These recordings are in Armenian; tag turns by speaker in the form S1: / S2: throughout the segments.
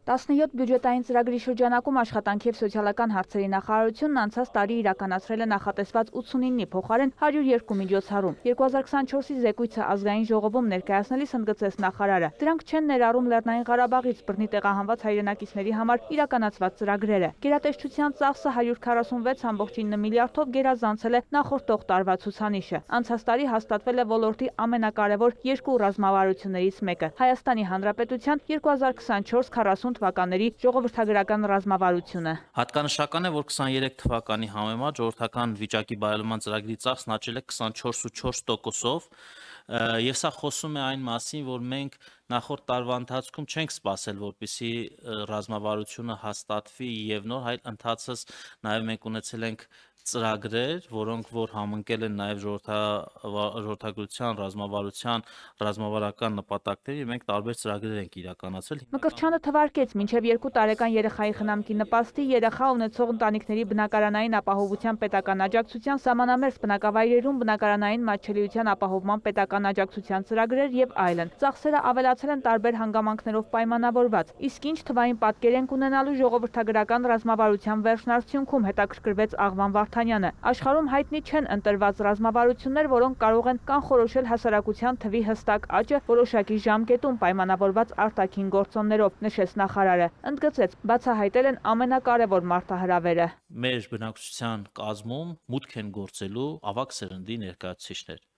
S1: 17 բյուջետային ծրագրի շրջանակում աշխատանքի և սոցիալական հարցերի նախարարությունն անցած տարի իրականացրել է նախատեսված 89-ի փոխարեն 102 միջոցառում։ 2024-ի զեկույցը ազգային ժողովում ներկայացնելիս ընդգծեց նախարարը։ Դրանք չեն ներառում Լեռնային Ղարաբաղից բռնի տեղահանված հայրենակիցների համար իրականացված ծրագրերը։ Գերատեսչության ծախսը 146.9 միլիարդով գերազանցել է նախորդող տարվա ցուցանիշը։ Անցած տարի հաստատվել է ոլորտի ամենակարևոր երկու ռազմավարություններից մեկը՝ Հայաստանի Հանրապետության 2024-40 թվականների ժողովրդագրական ռազմավարությունը։
S2: Հատկանշական է, որ 23 թվականի համեմատ ժողովրդական վիճակի բարելավման ծրագրի ծախսն աճել է 24.4%-ով, եւ սա խոսում է այն մասին, որ մենք նախորդ տարվա ընթացքում չենք սպասել, որպեսզի ռազմավարությունը հաստատվի եւ նոր, այլ ընթացս նաեւ մենք ունեցել ենք ծրագրեր, որոնք որ համընկել են նաև ժողովրդագրության, ռազմավարության, ռազմավարական նպատակների, մենք տարբեր ծրագրեր ենք իրականացրել։
S1: Մկրտչյանը թվարկեց, մինչև 2 տարեկան երեխայի խնամքի նպաստի երեխա ունեցող ընտանիքների բնակարանային ապահովության պետական աջակցության, սահմանամերձ բնակավայրերում բնակարանային մատչելիության ապահովման պետական աջակցության ծրագրեր եւ այլն։ Ծախսերը ավելացել են տարբեր հանգամանքներով պայմանավորված։ Իսկ ինչ թվային պատկեր են ունենալու ժողովրդագրական ռազմավարության վերջնարդյունքում, հետաքրքրվեց Աղվան Վարդանյանը։ Աշխարհում հայտնի չեն ընտրված ռազմավարություններ, որոնք կարող են կանխորոշել հասարակության թվի հստակ աճը որոշակի ժամկետում պայմանավորված արտաքին գործոններով, նշեց նախարարը։ Ընդգծեց, բացահայտել են ամենակարևոր մարտահրավերը։
S2: Մեր բնակչության կազմում մուտք են գործելու ավագ սերնդի ներկայացուցիչներ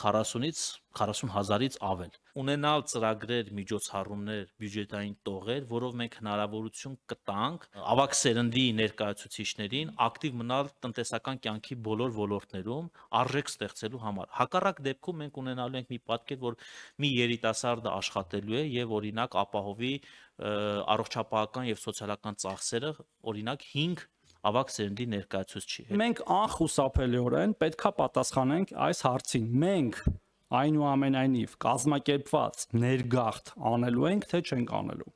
S2: 40,000-ից ավել։ Ունենալ ծրագրեր, միջոցառումներ, բյուջետային տողեր, որով մենք հնարավորություն կտանք ավագ սերնդի ներկայացուցիչներին ակտիվ մնալ տնտեսական կյանքի բոլոր ոլորտներում, արժեք ստեղծելու համար։ Հակառակ դեպքում մենք ունենալու ենք մի պատկեր, որ մի երիտասարդը աշխատելու է եւ օրինակ ապահովի առողջապահական եւ սոցիալական ծախսերը, օրինակ 5 ավագ սերնդի ներկայացուցչի։
S3: Մենք անխուսափելիորեն պետքա պատասխանենք այս հարցին։ Մենք այնուամենայնիվ կազմակերպված ներգաղթ անելու ենք, թե չենք անելու։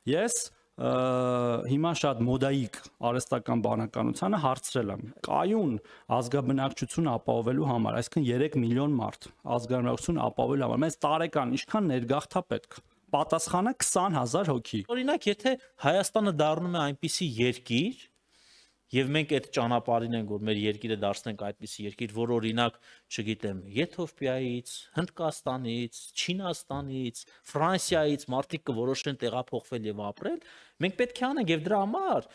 S3: Ես հիմա շատ մոդայիկ արհեստական բանականությանը հարցրել եմ կայուն ազգաբնակչություն ապահովելու համար, այսինքն 3 միլիոն մարդ ազգաբնակչություն ապահովելու համար, մեզ տարեկան ինչքան ներգաղթ է պետք։ Պատասխանը 20,000 հոգի։
S2: Օրինակ, եթե Հայաստանը դառնում է այնպիսի երկիր, եւ մենք այդ ճանապարհին ենք, որ մեր երկիրը դարձնենք այդպիսի երկիր, որ օրինակ, չգիտեմ, Եթովպիայից, Հնդկաստանից, Չինաստանից, Ֆրանսիայից մարդիկ կորոշեն տեղափոխվել եւ ապրել, մենք պետք է անենք եւ դրա համար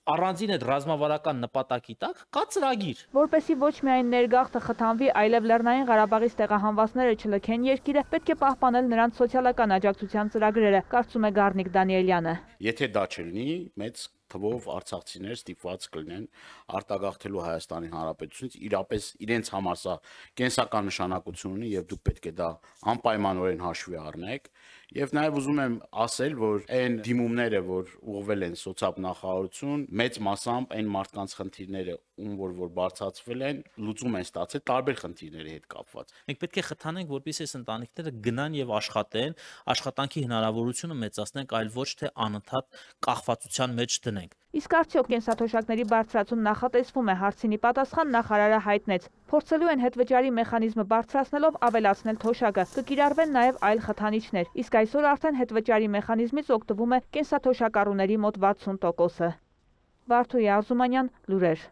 S2: առանձին այդ ռազմավարական նպատակի տակ կա ծրագիր։
S1: Որպեսզի ոչ միայն ներգաղթը խթանվի, այլև Լեռնային Ղարաբաղից տեղահանվածները չլքեն երկիրը, պետք է պահպանել նրանց սոցիալական աջակցության ծրագրերը, կարծում է Գառնիկ Դանիելյանը։
S4: Եթե դա չլինի, մեծ թվով արցախցիներ ստիպված կլինեն արտագաղթելու Հայաստանի Հանրապետությունից, իրապես իրենց համար սա կենսական նշանակություն ունի եւ դուք պետք է դա անպայմանորեն հաշվի առնեք։ Եվ նաև ուզում եմ ասել, որ այն դիմումները, որ ուղղվել են սոցիալ-նախարարություն, մեծ մասամբ այն մարդկանց խնդիրները, որ բարձրացվել են, լուծում են ստացել տարբեր խնդիրների հետ կապված։
S2: Մենք պետք է խթանենք, որպեսզի այս ընտանիքները գնան եւ աշխատեն, աշխատանքի հնարավորությունը մեծացնենք, այլ ոչ թե անընդհատ կախվածության մեջ դնենք։
S1: Իսկ արդյոք կենսաթոշակների բարձրացում նախատեսվում է, հարցինի պատասխան նախարարը հայտնեց։ Փորձելու են հետվճարի մեխանիզմը բարձրացնելով ավելացնել թոշակը, կկիրառվեն նաև այլ խթանիչներ, իսկ այսօր արդեն հետվճարի մեխանիզմից օգտվում է կենսաթոշակառուների մոտ 60%-ը։ Վարդուհի Արզումանյան, լուրեր։